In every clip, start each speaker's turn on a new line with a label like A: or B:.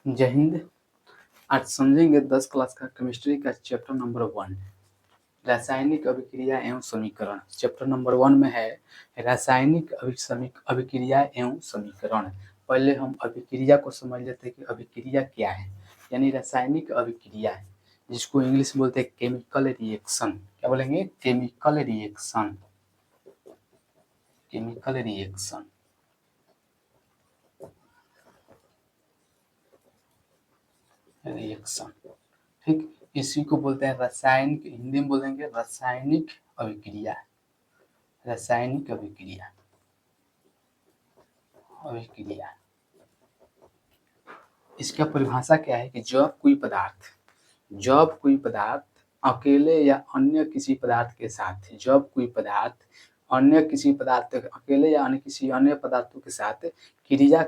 A: जय हिंद। आज समझेंगे 10 क्लास का केमिस्ट्री का चैप्टर नंबर 1 रासायनिक अभिक्रिया एवं समीकरण। चैप्टर नंबर 1 में है रासायनिक अभिक्रिया एवं समीकरण। पहले हम अभिक्रिया को समझ लेते हैं कि अभिक्रिया क्या है। यानी रासायनिक अभिक्रिया है जिसको इंग्लिश में बोलते हैं केमिकल रिएक्शन। क्या बोलेंगे? Chemical reaction. Chemical reaction reaction ठीक, इसी को बोलते हैं रासायनिक, हिंदी में बोलेंगे रासायनिक अभिक्रिया। रासायनिक अभिक्रिया अभिक्रिया इसका परिभाषा क्या है कि जब कोई पदार्थ अकेले या अन्य किसी पदार्थ के साथ, जब कोई पदार्थ अन्य किसी पदार्थ अकेले या अन्य किसी अन्य पदार्थों के साथ क्रिया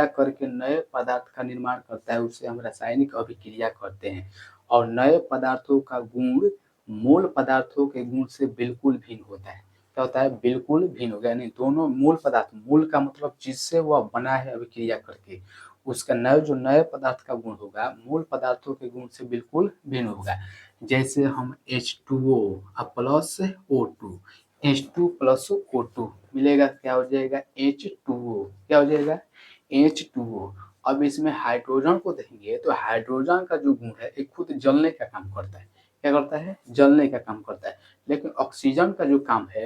A: करके नए पदार्थ का निर्माण करता है, उसे हम रासायनिक अभिक्रिया कहते हैं। और नए पदार्थों का गुण मूल पदार्थों के गुण से बिल्कुल भिन्न होता है। क्या होता है? बिल्कुल भिन्न हो गया। यानी दोनों मूल पदार्थ, मूल का मतलब जिससे वह बना है अभिक्रिया करके, उसका नए पदार्थ का गुण होगा मूल पदार्थों के गुण से बिल्कुल भिन्न होगा। जैसे हम H2O plus O2, H2 plus O2 मिलेगा, क्या हो जाएगा? H2O। क्या हो जाएगा? H2O। अब इसमें हाइड्रोजन को देखेंगे तो हाइड्रोजन का जो गुण है ये खुद जलने का काम करता है। क्या करता है? जलने का काम करता है। लेकिन ऑक्सीजन का जो काम है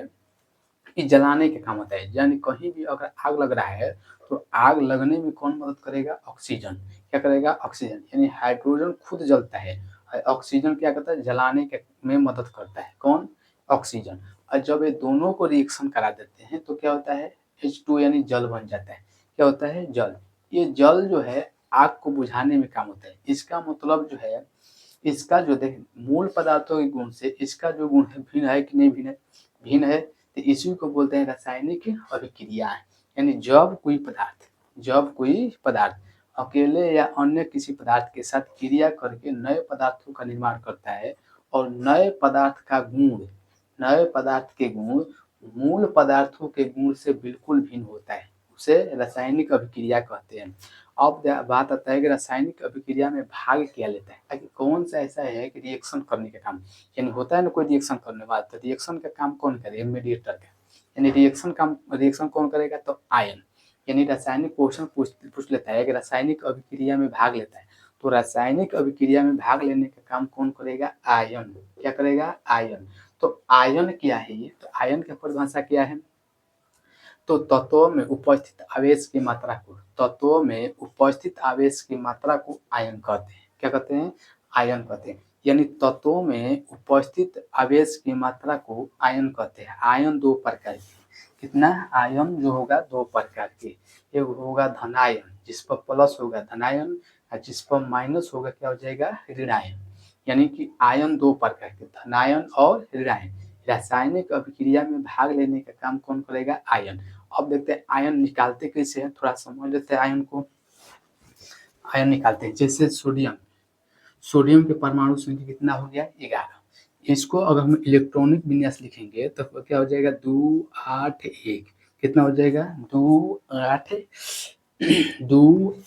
A: ये जलाने का काम होता है। यानी कहीं भी अगर आग लग रहा है तो आग लगने में कौन मदद करेगा? ऑक्सीजन। क्या करेगा? ऑक्सीजन। यानी हाइड्रोजन खुद जलता है, ऑक्सीजन क्या करता है? जलाने के में मदद करता है। कौन? ऑक्सीजन। और जब ये दोनों को रिएक्शन करा देते हैं तो क्या होता है? H2 यानी जल बन जाता है। क्या होता है? जल। ये जल जो है आग को बुझाने में काम होता है। इसका मतलब जो है, इसका जो देख मूल पदार्थों के गुण से इसका जो गुण है भिन्न है कि नहीं भिन्न है? भिन्न है। तो इसी को बोलते हैं रासायनिक अभिक्रिया। यानी जब कोई पदार्थ अकेले या अन्य किसी पदार्थ के साथ क्रिया करके नए पदार्थों का निर्माण करता है और नए पदार्थ के गुण मूल पदार्थों के गुण से बिल्कुल भिन्न होता है, उसे रासायनिक अभिक्रिया कहते हैं। अब बात आता है कि रासायनिक अभिक्रिया में भाग क्या लेता है, ताकि कौन सा ऐसा है कि रिएक्शन करने का काम, यानी होता है ना कोई रिएक्शन करने वाला, तो रिएक्शन का काम कौन करेगा? मीडिएटर का। यानी रिएक्शन कौन करेगा? तो आयन। यानी रासायनिक क्वेश्चन पूछ लेता है कि रासायनिक अभिक्रिया में भाग लेता है, तो रासायनिक अभिक्रिया में भाग लेने का काम कौन करेगा? आयन। क्या करेगा? आयन। तो आयन क्या है ये? तो आयन की परिभाषा क्या है? तो तत्वों में उपस्थित आवेश की मात्रा को आयन कहते हैं। क्या कहते हैं? आयन कहते हैं। यानी तत्वों में उपस्थित आवेश की मात्रा को आयन कहते हैं। आयन दो प्रकार के, कितना? आयन जो होगा दो प्रकार के, एक होगा धनायन, जिस पर प्लस होगा धनायन, और जिस पर माइनस होगा क्या हो जाएगा? ऋणायन। यानी कि आयन दो प्रकार के, धनायन और ऋणायन। रासायनिक अभिक्रिया में भाग लेने का काम कौन करेगा? आयन। अब देखते हैं आयन निकालते कैसे हैं, थोड़ा समझ लेते हैं आयन को। आयन निकालते हैं जैसे सोडियम के परमाणु संख्या कितना हो गया? 11। इसको अगर हम इलेक्ट्रॉनिक विन्यास लिखेंगे तो क्या हो जाएगा? 2 8 1। कितना हो जाएगा? 2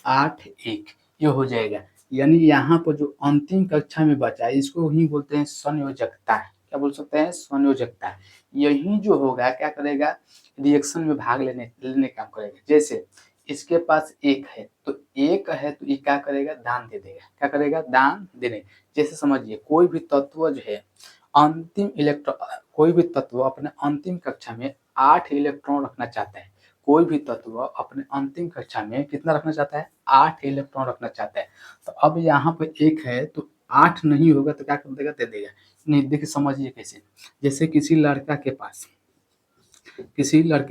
A: 8 1 ये हो जाएगा। यानी यहाँ पर जो अंतिम कक्षा में बचा है इसको ही बोलते हैं संयोजकता। क्या बोल सकते हैं? संयोजकता। यही जो होगा क्या करेगा? रिएक्शन में भाग लेने काम करेगा। जैसे इसके पास एक है तो ये क्या करेगा? दान दे देगा। क्या करेगा? दान देने। जैसे समझिए कोई भी तत्व जो है कोई भी तत्व अपने अंतिम कक्षा में 8 इलेक्ट्रॉन रखना चाहता है। कोई भी तत्व अपने अंतिम कक्षा में कितना रखना चाहता है? 8 इलेक्ट्रॉन रखना चाहता है। तो अब यहाँ पे एक है तो 8 नहीं होगा तो क्या कर देगा? दे देगा। नहीं, देखिए समझिए कैसे। जैसे किसी लड़का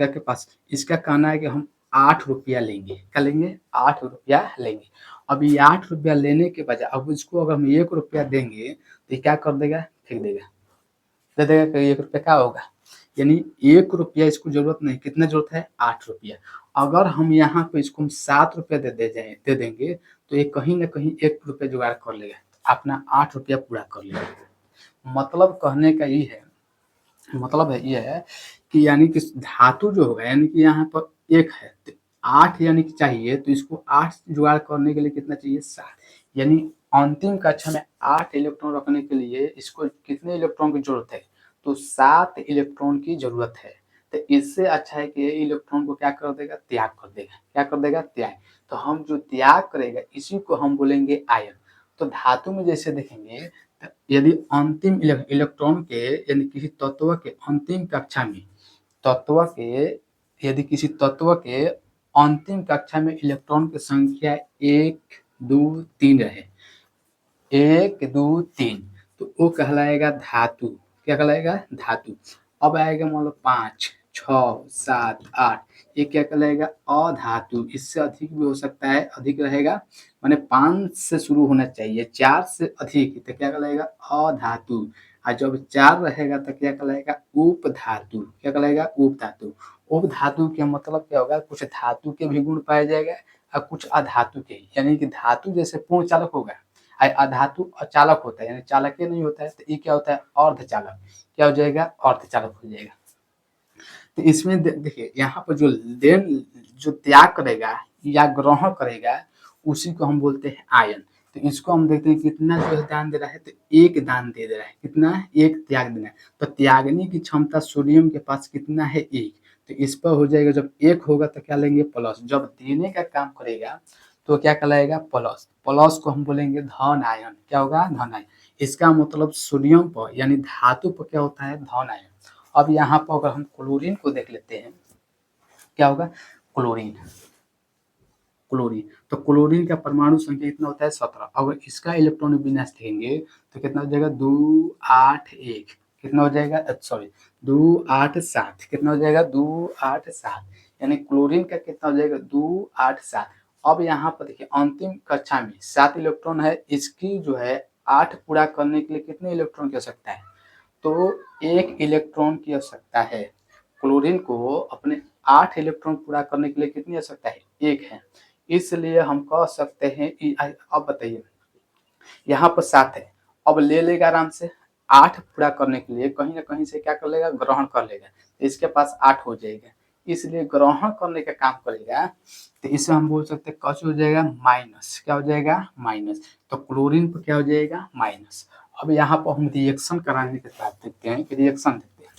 A: के पास इसका कहना है कि हम 8 रुपया लेंगे। क्या लेंगे? 8 रुपया लेंगे। अब ये 8 रुपया लेने के बजाय अब इसको अगर हम 1 रुपया देंगे तो ये क्या कर देगा? फेंक देगा। दे देगा कि 1 रुपया क्या होगा? यानी 1 रुपया इसको जरूरत नहीं, कितना जरूरत है? 8 रुपया। अगर हम यहाँ पे इसको हम 7 रुपया दे देंगे तो ये कहीं ना कहीं 1 रुपया जुगाड़ कर लेगा, अपना 8 रुपया पूरा कर लेगा। मतलब कहने का ये है, मतलब है ये है कि यानी कि धातु जो होगा, यानी कि यहाँ पर एक है तो 8 यानी कि चाहिए, तो इसको 8 जुगाड़ करने के लिए कितना चाहिए 7, यानी अंतिम कक्षा में 8 इलेक्ट्रॉन रखने के लिए इसको कितने इलेक्ट्रॉन की जरूरत है, तो 7 इलेक्ट्रॉन की जरूरत है। तो इससे अच्छा है कि ये इलेक्ट्रॉन को क्या कर देगा, त्याग कर देगा। क्या कर देगा, त्याग। तो हम जो त्याग करेगा इसी को हम बोलेंगे आयन। तो धातु में जैसे देखेंगे, तो यदि अंतिम इलेक्ट्रॉन के यानी किसी तत्व के अंतिम कक्षा में तत्व के यदि किसी तत्व के अंतिम कक्षा में इलेक्ट्रॉन की संख्या 1 2 3 रहे, 1 2 3, तो वो कहलाएगा धातु। क्या कहलाएगा, धातु। अब आएगा मान लो 5 6 7 8, ये क्या कहलाएगा, अधातु। इससे अधिक भी हो सकता है, अधिक रहेगा, माने 5 से शुरू होना चाहिए, 4 से अधिक तो क्या कहलाएगा, अधातु। और जब 4 रहेगा तो क्या कहलाएगा, उपधातु। क्या कहलाएगा, उपधातु। उपधातु का मतलब क्या होगा, कुछ धातु के भी गुण पाया जाएगा और कुछ अधातु के, यानी कि धातु जैसे पूर्ण चालक होगा, अधातु अचालक होता है, यानी चालकीय नहीं होता है, तो ये क्या होता है, अर्धचालक। क्या हो जाएगा, अर्धचालक हो जाएगा। तो इसमें देखिए यहाँ पर जो त्याग करेगा या ग्रहण करेगा उसी को हम बोलते हैं आयन। तो इसको हम देखते हैं कितना जो है दान दे रहा है, तो एक दान दे रहा है, कितना, एक त्याग देना है। तो त्यागने की क्षमता सोडियम के पास कितना है, एक। तो इस पर हो जाएगा, जब एक होगा तो क्या लेंगे, प्लस। जब देने का काम करेगा तो क्या कहलाएगा, प्लस। प्लस को हम बोलेंगे धन आयन। क्या होगा, धन आयन। इसका मतलब सोडियम पर यानी धातु पर क्या होता है, धन आयन। अब यहाँ पर अगर हम क्लोरीन को देख लेते हैं, क्या होगा, क्लोरीन। क्लोरीन, तो क्लोरीन का परमाणु संख्या कितना होता है, 17। अगर इसका इलेक्ट्रॉन विन्यास देंगे तो कितना हो जाएगा, 2 8 1, कितना हो जाएगा, सॉरी 2 8 7, कितना हो जाएगा, 2 8 7, यानी क्लोरीन का कितना हो जाएगा, 2 8 7। अब यहाँ पर देखिए अंतिम कक्षा में 7 इलेक्ट्रॉन है, इसकी जो है 8 पूरा करने के लिए कितने इलेक्ट्रॉन की आवश्यकता है, तो 1 इलेक्ट्रॉन की आवश्यकता है। क्लोरीन को अपने 8 इलेक्ट्रॉन पूरा करने के लिए कितनी आवश्यकता है, 1 है। इसलिए हम कह सकते हैं कि अब बताइए, यहाँ पर 7 है, अब ले लेगा आराम से, 8 पूरा करने के लिए कहीं ना कहीं से क्या कर लेगा, ग्रहण कर लेगा, तो इसके पास 8 हो जाएगा, इसलिए ग्रहण करने का काम करेगा। तो इसे हम बोल सकते हैं कैसे हो जाएगा, माइनस। क्या हो जाएगा, माइनस। तो क्लोरीन पर क्या हो जाएगा, माइनस। अब यहाँ पर हम रिएक्शन कराने के साथ देखते हैं कि रिएक्शन देखते हैं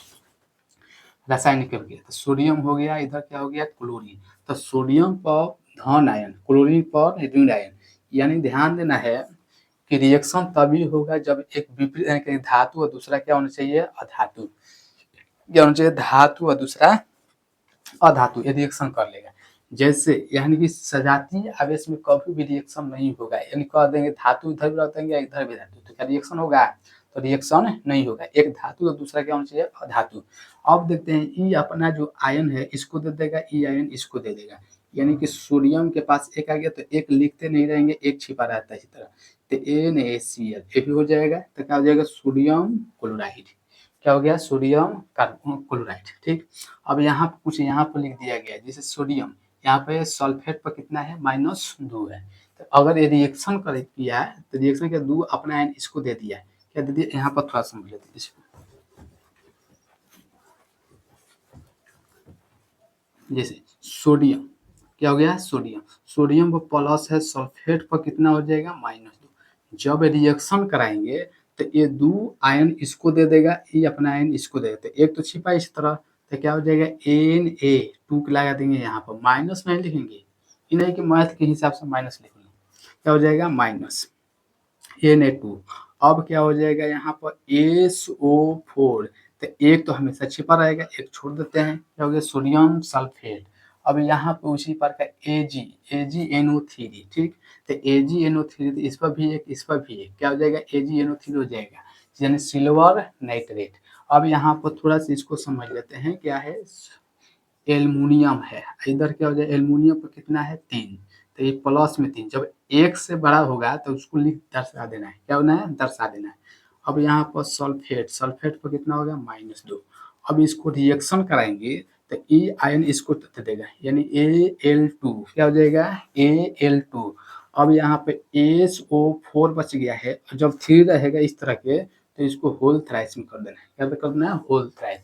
A: रासायनिक हो गया, तो सोडियम हो गया, इधर क्या हो गया, क्लोरीन। तो सोडियम पर धन आयन, क्लोरीन पर ऋण आयन, यानी ध्यान देना है कि रिएक्शन तभी होगा जब एक विपरीत धातु और दूसरा क्या होना चाहिए, अधातु। क्या होना चाहिए, धातु और दूसरा अधातु, ये रिएक्शन कर लेगा। जैसे यानी कि सजातीय आवेश में कभी भी रिएक्शन नहीं होगा, यानी कह देंगे धातु इधर भी रखेंगे इधर भी धातु, तो क्या रिएक्शन होगा, तो रिएक्शन नहीं होगा। एक धातु तो दूसरा क्या होना चाहिए, अधातु। अब देखते हैं ई अपना जो आयन है इसको दे देगा, ई आयन इसको दे देगा, यानी कि सोडियम के पास एक आ गया तो एक लिखते नहीं रहेंगे, एक छिपा रहता है इसी तरह, तो NaCl ये भी हो जाएगा, तो क्या हो जाएगा, सोडियम क्लोराइड। क्या हो गया, सोडियम क्लोराइड। ठीक। अब यहाँ कुछ यहाँ पर लिख दिया गया है, जैसे सोडियम यहाँ पे सल्फेट पर कितना है, -2 है। तो अगर ये रिएक्शन कर किया है तो रिएक्शन के 2 अपना आयन इसको दे दिया है, क्या दे दिया, यहाँ पर थोड़ा समझ लेते हैं इसको। जैसे सोडियम, क्या हो गया, सोडियम, सोडियम पर प्लस है, सल्फेट पर कितना हो जाएगा, -2। जब रिएक्शन कराएंगे तो ये 2 आयन इसको दे देगा, ये अपना आयन इसको दे देते, एक तो छिपा इस तरह, तो क्या हो जाएगा, Na2 लगा देंगे, यहाँ पर माइनस नहीं लिखेंगे, ये नहीं कि मैथ के हिसाब से माइनस लिखेंगे, क्या हो जाएगा, माइनस Na2। अब क्या हो जाएगा, यहाँ पर SO4, तो एक तो हमेशा छिपा रहेगा, एक छोड़ देते हैं, क्या हो गया, सोडियम सल्फेट। अब यहाँ पे उसी पर का AgNO3, ठीक। तो AgNO3, इस पर भी एक, इस पर भी एक, क्या हो जाएगा, AgNO3 हो जाएगा, यानी सिल्वर नाइट्रेट। अब यहाँ पर थोड़ा सा इसको समझ लेते हैं, क्या है, एल्युमिनियम है, इधर क्या हो जाए, एल्युमिनियम पर कितना है, 3, तो ये प्लस में 3, जब एक से बड़ा होगा तो उसको लिख दर्शा देना है, क्या होना है, दर्शा देना है। अब यहाँ पर सल्फेट, सल्फेट पर कितना होगा, -2। अब इसको रिएक्शन कराएंगे तो ई आयन इसको दे देगा, यानी Al2, क्या हो जाएगा, Al2। अब यहाँ पे SO4 बच गया है, जब 3 रहेगा इस तरह के तो इसको होल थ्राइस में कर देना है, क्या करना है, होल थ्राइस।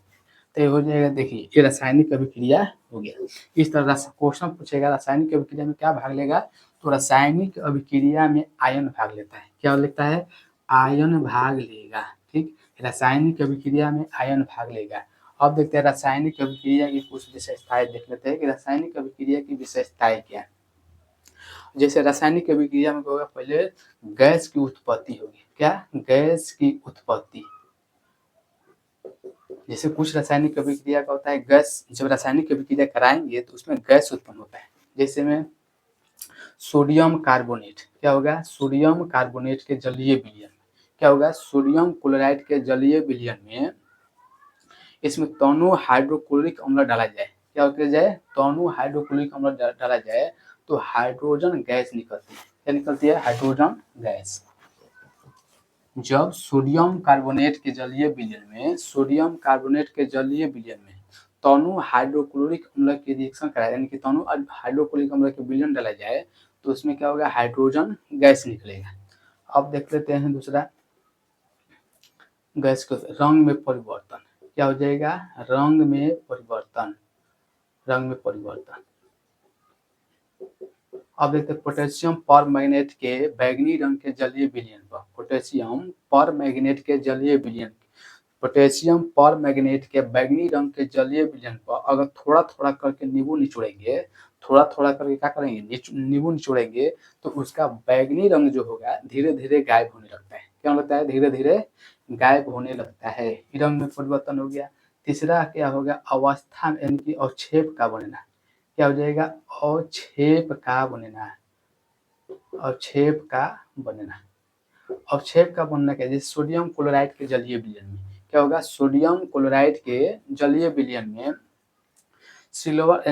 A: तो ये हो जाएगा, देखिए ये रासायनिक अभिक्रिया हो गया। इस तरह से क्वेश्चन पूछेगा रासायनिक अभिक्रिया में क्या भाग लेगा, तो रासायनिक अभिक्रिया में आयन भाग लेता है। क्या लेता है, आयन भाग लेगा। ठीक, रासायनिक अभिक्रिया में आयन भाग लेगा। अब देखते हैं रासायनिक अभिक्रिया की कुछ विशेषताएं देख लेते हैं कि रासायनिक अभिक्रिया की विशेषताएं क्या है। जैसे रासायनिक अभिक्रिया में होगा, पहले गैस की उत्पत्ति होगी। क्या, गैस की उत्पत्ति। जैसे कुछ रासायनिक अभिक्रिया का होता है गैस, जब रासायनिक अभिक्रिया कराएंगे तो उसमें गैस उत्पन्न होता है। जैसे में सोडियम कार्बोनेट, क्या होगा, सोडियम कार्बोनेट के जलीय विलयन, क्या होगा, सोडियम क्लोराइड के जलीय विलयन में इसमें तोनो हाइड्रोक्लोरिक अम्ल डाला जाए, क्या किया जाए, तोनो हाइड्रोक्लोरिक अम्ल डाला जाए तो हाइड्रोजन गैस निकलती है। क्या निकलती है, हाइड्रोजन गैस। जब सोडियम कार्बोनेट के जलीय विलयन में, सोडियम कार्बोनेट के जलीय विलयन में तोनो हाइड्रोक्लोरिक अम्ल के रिएक्शन कराए, यानी कि तोनो हाइड्रोक्लोरिक अम्ल के विलयन डाला जाए तो उसमें क्या होगा, हाइड्रोजन गैस निकलेगा। अब देख लेते हैं दूसरा, गैस के रंग में परिवर्तन। क्या हो जाएगा, रंग में परिवर्तन, रंग में परिवर्तन। अब देखते हैं पोटेशियम परमैंगनेट के बैंगनी रंग के जलीय विलयन पर, पोटेशियम परमैंगनेट के जलीय विलयन, पोटेशियम परमैंगनेट के बैंगनी रंग के जलीय विलयन पर अगर थोड़ा थोड़ा करके नींबू निचोड़ेंगे, थोड़ा थोड़ा करके क्या करेंगे, नींबू निचोड़ेंगे तो उसका बैंगनी रंग जो होगा धीरे धीरे गायब होने लगता है। क्या लगता है, धीरे धीरे गायब होने लगता है, रंग में परिवर्तन हो गया। तीसरा क्या होगा, अवस्था यानी कि अवक्षेप का बनना। क्या हो जाएगा, अवक्षेप का बनना, अवक्षेप का बनना। अवक्षेप का बनना क्या है, जैसे सोडियम क्लोराइड के जलीय विलयन में क्या होगा, सोडियम क्लोराइड के जलीय विलयन में सिल्वर,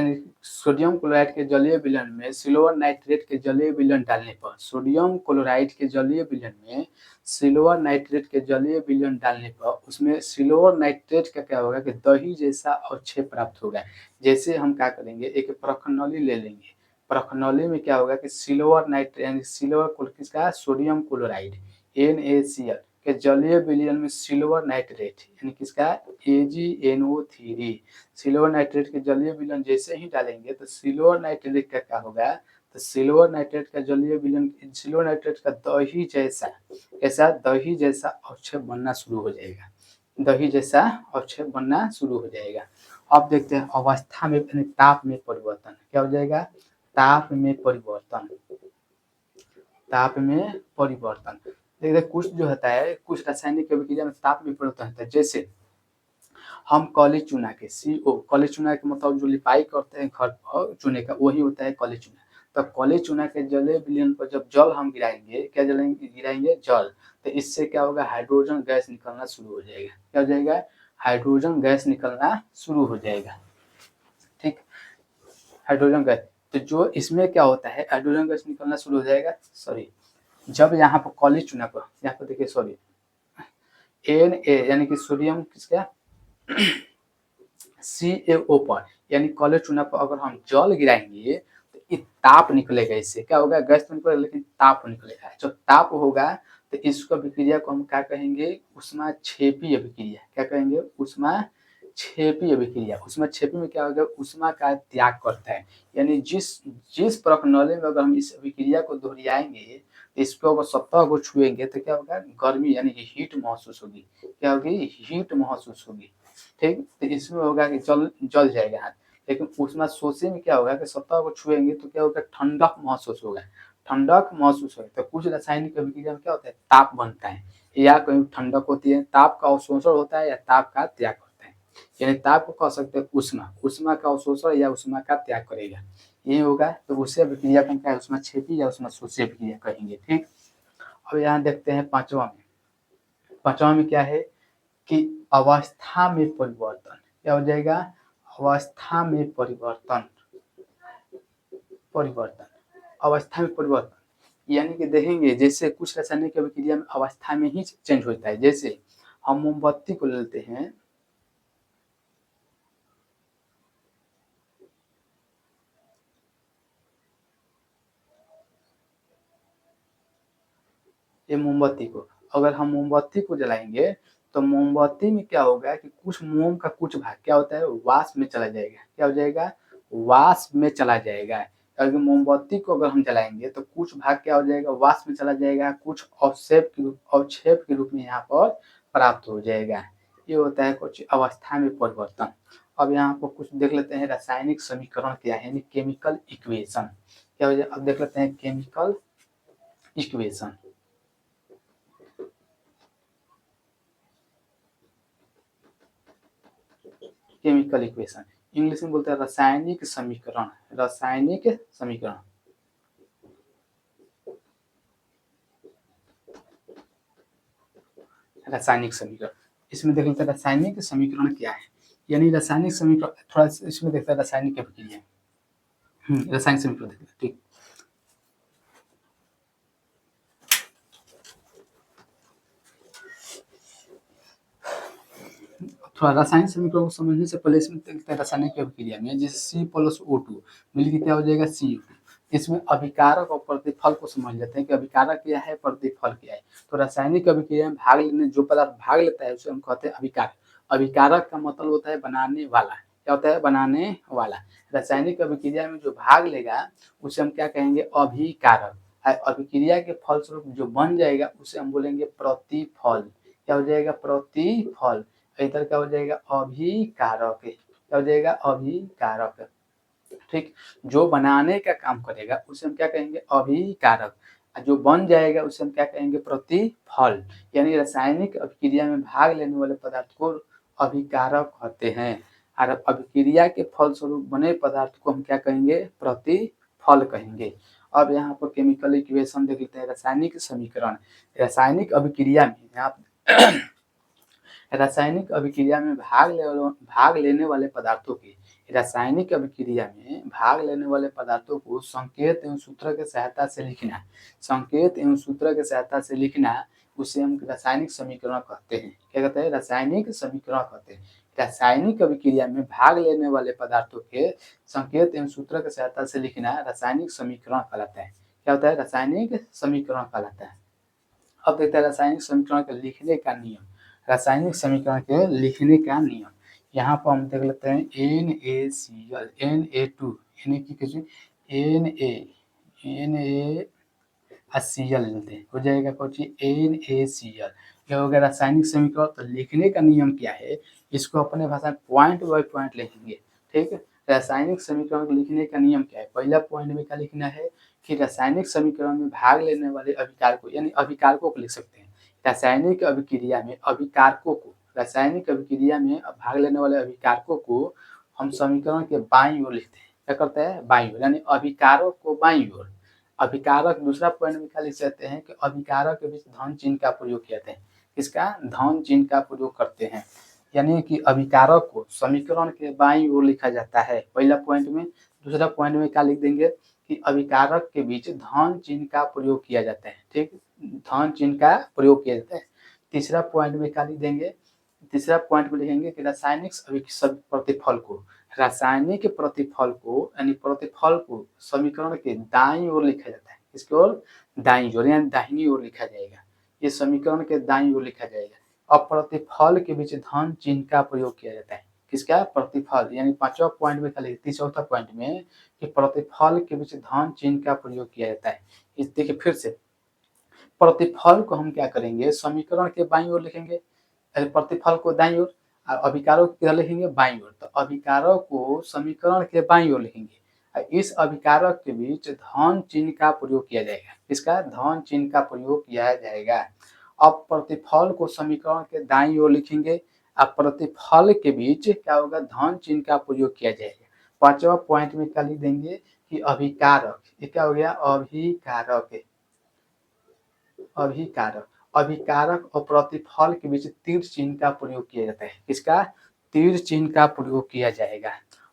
A: सोडियम क्लोराइड के जलीय विलयन में सिल्वर नाइट्रेट के जलीय विलयन डालने पर, सोडियम क्लोराइड के जलीय विलयन में सिल्वर नाइट्रेट के जलीय विलयन डालने पर उसमें सिल्वर नाइट्रेट का क्या होगा कि दही जैसा अवक्षेप प्राप्त होगा। जैसे हम क्या करेंगे, एक प्रखनौली ले लेंगे, प्रखनौली में क्या होगा कि सिल्वर नाइट्रेट यानी सिल्वर किसका, सोडियम क्लोराइड NaCl के जलीय विलयन में सिल्वर नाइट्रेट यानी किसका, AgNO3, सिल्वर नाइट्रेट के जलीय विलयन जैसे ही डालेंगे तो सिल्वर नाइट्रेट का क्या होगा, तो सिल्वर नाइट्रेट का जलीय विलयन, सिल्वर नाइट्रेट का दही जैसा, ऐसा दही जैसा अवक्षेप बनना शुरू हो जाएगा, दही जैसा अवक्षेप बनना शुरू हो जाएगा। अब देखते हैं अवस्था में, ताप में परिवर्तन। क्या हो जाएगा, ताप में परिवर्तन, ताप में परिवर्तन। देखिए कुछ जो होता है, कुछ रासायनिक अभिक्रिया में ताप में परिवर्तन होता है। जैसे हम कली चूना के CO, कली चूना के मतलब जो लिपाई करते हैं घर पर चूने का, वही होता है कली चूना। तो कली चूना के जलीय विलयन पर जब जल हम गिराएंगे, क्या जलेंगे, गिराएंगे जल, तो इससे क्या होगा, हाइड्रोजन गैस निकलना शुरू हो जाएगा। क्या हो जाएगा, हाइड्रोजन गैस निकलना शुरू हो जाएगा। ठीक, हाइड्रोजन गैस, तो जो इसमें क्या होता है, हाइड्रोजन गैस निकलना शुरू हो जाएगा। सॉरी, जब यहाँ पर कली चूना पर, यहाँ पर देखिए सॉरी, Na यानी कि सोडियम किसका, CaO पर यानी कॉलेज चूना पर अगर हम जल गिराएंगे तो ये ताप निकलेगा। इससे क्या होगा, गैस तो निकलेगा लेकिन ताप निकलेगा। जब ताप होगा तो इसको अभिक्रिया को हम क्या कहेंगे, ऊष्माक्षेपी अभिक्रिया। क्या कहेंगे, ऊष्माक्षेपी अभिक्रिया। ऊष्माक्षेपी में क्या होगा, ऊष्मा का त्याग करता है, यानी जिस जिस प्रखनौली में अगर हम इस अभिक्रिया को दोहराएंगे, इसको अगर सतह को छुएंगे तो क्या होगा, गर्मी यानी कि हीट महसूस होगी। क्या होगी, हीट महसूस होगी। ठीक, तो इसमें होगा कि जल जाएगा हाथ, लेकिन ऊष्मा शोषी में क्या होगा कि सतह को छुएंगे तो क्या होगा, ठंडक महसूस होगा, ठंडक महसूस होगा। तो कुछ रासायनिक अभिक्रिया में क्या होता है, ताप बनता है, या कहीं ठंडक होती है, ताप का अवशोषण होता है या ताप का त्याग होता है। यानी ताप को कह सकते हैं ऊष्मा, ऊष्मा का अवशोषण या ऊष्मा का त्याग करेगा, ये होगा। तो उसे अभिक्रिया को क्या है, ऊष्माक्षेपी या ऊष्माशोषी अभिक्रिया कहेंगे। ठीक, अब यहाँ देखते हैं पांचवा में, पांचवा में क्या है कि अवस्था में परिवर्तन। क्या हो जाएगा, अवस्था में परिवर्तन, परिवर्तन, अवस्था में परिवर्तन। यानी कि देखेंगे जैसे कुछ रासायनिक अभिक्रिया में अवस्था में ही चेंज होता है। जैसे हम मोमबत्ती को लेते हैं, ये मोमबत्ती को, अगर हम मोमबत्ती को जलाएंगे तो मोमबत्ती में क्या होगा कि कुछ मोम का कुछ भाग क्या होता है, वाष्प में चला जाएगा। क्या हो जाएगा, वाष्प में चला जाएगा। अगर मोमबत्ती को अगर हम जलाएंगे तो कुछ भाग क्या हो जाएगा, वाष्प में चला जाएगा, कुछ अवक्षेप के रूप में यहाँ पर प्राप्त हो जाएगा। ये होता है कुछ अवस्था में परिवर्तन। अब यहाँ पर कुछ देख लेते हैं रासायनिक समीकरण क्या है, यानी केमिकल इक्वेशन क्या हो जाए। अब देख लेते हैं chemical equation. Chemical equation English में बोलते हैं रासायनिक समीकरण। रासायनिक समीकरण रासायनिक समीकरण इसमें देख लेते हैं रासायनिक समीकरण क्या है, यानी रासायनिक समीकरण थोड़ा इसमें देखते हैं रासायनिक अभिक्रिया। रासायनिक समीकरण देखते हैं, ठीक। थोड़ा रासायनिक समीकरण को समझने से पहले इसमें देखते हैं रासायनिक अभिक्रिया में, जैसे C+O2 मिलकर क्या हो जाएगा CO2। इसमें अभिकारक और प्रतिफल को समझ लेते हैं कि अभिकारक क्या है, प्रतिफल क्या है। तो रासायनिक अभिक्रिया में भाग लेने जो पदार्थ भाग लेता है उसे हम कहते हैं अभिकारक। अभिकारक का मतलब होता है बनाने वाला। क्या होता है, बनाने वाला। रासायनिक अभिक्रिया में जो भाग लेगा उसे हम क्या कहेंगे, अभिकारक। अभिक्रिया के फलस्वरूप जो बन जाएगा उसे हम बोलेंगे प्रतिफल। क्या हो जाएगा, प्रतिफल। इधर क्या हो जाएगा, अभिकारक। क्या हो जाएगा, अभिकारक। ठीक, जो बनाने का काम करेगा उसे हम क्या कहेंगे, अभिकारक। जो बन जाएगा उसे हम क्या कहेंगे, प्रतिफल। यानी रासायनिक अभिक्रिया में भाग लेने वाले पदार्थ को अभिकारक कहते हैं, और अभिक्रिया के फलस्वरूप बने पदार्थ को हम क्या कहेंगे, प्रतिफल कहेंगे। अब यहाँ पर केमिकल इक्वेशन देख लेते हैं, रासायनिक समीकरण। रासायनिक अभिक्रिया में यहाँ रासायनिक अभिक्रिया में भाग लेने वाले पदार्थों की रासायनिक अभिक्रिया में भाग लेने वाले पदार्थों को संकेत एवं सूत्र के सहायता से लिखना। संकेत एवं सूत्र के सहायता से लिखना, उसे हम रासायनिक समीकरण कहते हैं। क्या कहते हैं, रासायनिक समीकरण कहते हैं। रासायनिक अभिक्रिया में भाग लेने वाले पदार्थों के संकेत एवं सूत्र के सहायता से लिखना रासायनिक समीकरण कहलाता है। क्या होता है, रासायनिक समीकरण कहलाता है। अब देखते हैं रासायनिक समीकरण के लिखने का नियम। रासायनिक समीकरण के लिखने का नियम यहाँ पर हम देख लेते हैं NaCl Na2 यानी कि कैसे NaCl लेते हैं, हो जाएगा कुछ NaCl। ये हो गया रासायनिक समीकरण। तो लिखने का नियम क्या है, इसको अपने भाषा में पॉइंट बाय पॉइंट लिखेंगे। ठीक है, रासायनिक समीकरण को लिखने का नियम क्या है। पहला पॉइंट में क्या लिखना है कि रासायनिक समीकरण में भाग लेने वाले अभिकारकों यानी अभिकारकों को लिख सकते हैं। रासायनिक अभिक्रिया में अभिकारकों को, रासायनिक अभिक्रिया में भाग लेने वाले अभिकारकों को हम समीकरण के बाईं ओर लिखते हैं। क्या करते हैं, बाईं ओर, यानी अभिकारक को बाईं ओर। अभिकारक दूसरा पॉइंट में क्या लिख सकते हैं कि अभिकारक के बीच धन चिन्ह का प्रयोग किया जाता है। किसका, धन चिन्ह का प्रयोग करते हैं, यानी कि अभिकारक को समीकरण के बाईं ओर लिखा जाता है पहला पॉइंट में। दूसरा पॉइंट में क्या लिख देंगे कि अभिकारक के बीच धन चिन्ह का प्रयोग किया जाता है। ठीक, धन चिन्ह का प्रयोग किया जाता है। तीसरा पॉइंट में क्या लिख देंगे, तीसरा पॉइंट में लिखेंगे कि रासायनिक प्रतिफल को, रासायनिक प्रतिफल को यानी प्रतिफल को समीकरण के दाईं ओर लिखा जाता है। इसकी ओर, दाईं ओर यानी दाहिनी ओर लिखा जाएगा। ये समीकरण के दाईं ओर लिखा जाएगा। अब प्रतिफल के बीच धन चिन्ह का प्रयोग किया जाता है। किसका, प्रतिफल, यानी पांचवा पॉइंट में क्या लिखे, चौथा पॉइंट में कि प्रतिफल के बीच धन चिन्ह का प्रयोग किया जाता है। इस देखिए फिर से, प्रतिफल को हम क्या करेंगे, समीकरण के बाईं ओर लिखेंगे, प्रतिफल को दाईं ओर, अभिकारक को किधर लिखेंगे, बाईं ओर। तो अभिकारक को समीकरण के बाईं ओर लिखेंगे। इस अभिकारक के बीच धन चिन्ह का प्रयोग किया जाएगा। इसका, धन चिन्ह का प्रयोग किया जाएगा। अब प्रतिफल को समीकरण के दाईं ओर लिखेंगे, अब प्रतिफल के बीच क्या होगा, धन चिन्ह का प्रयोग किया जाएगा। पांचवा पॉइंट में क्या लिख देंगे कि अभिकारक, ये क्या हो गया, अभिकारक। अभिकारक, अभिकारक और प्रतिफल के बीच तीर चिन्ह का प्रयोग किया जाता है। किसका, तीर चिन्ह का प्रयोग किया जाएगा।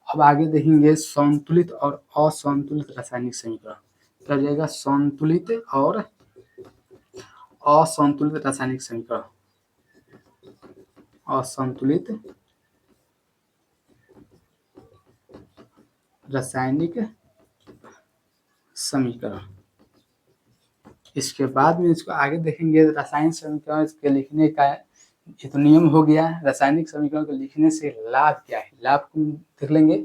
A: अब आगे देखेंगे संतुलित और असंतुलित रासायनिक समीकरण। क्या हो जाएगा, संतुलित और असंतुलित रासायनिक समीकरण। असंतुलित रासायनिक समीकरण। इसके बाद में इसको आगे देखेंगे रासायनिक समीकरण के लिखने का ये तो नियम हो गया। रासायनिक समीकरण को लिखने से लाभ क्या है? लाभ को देख लेंगे।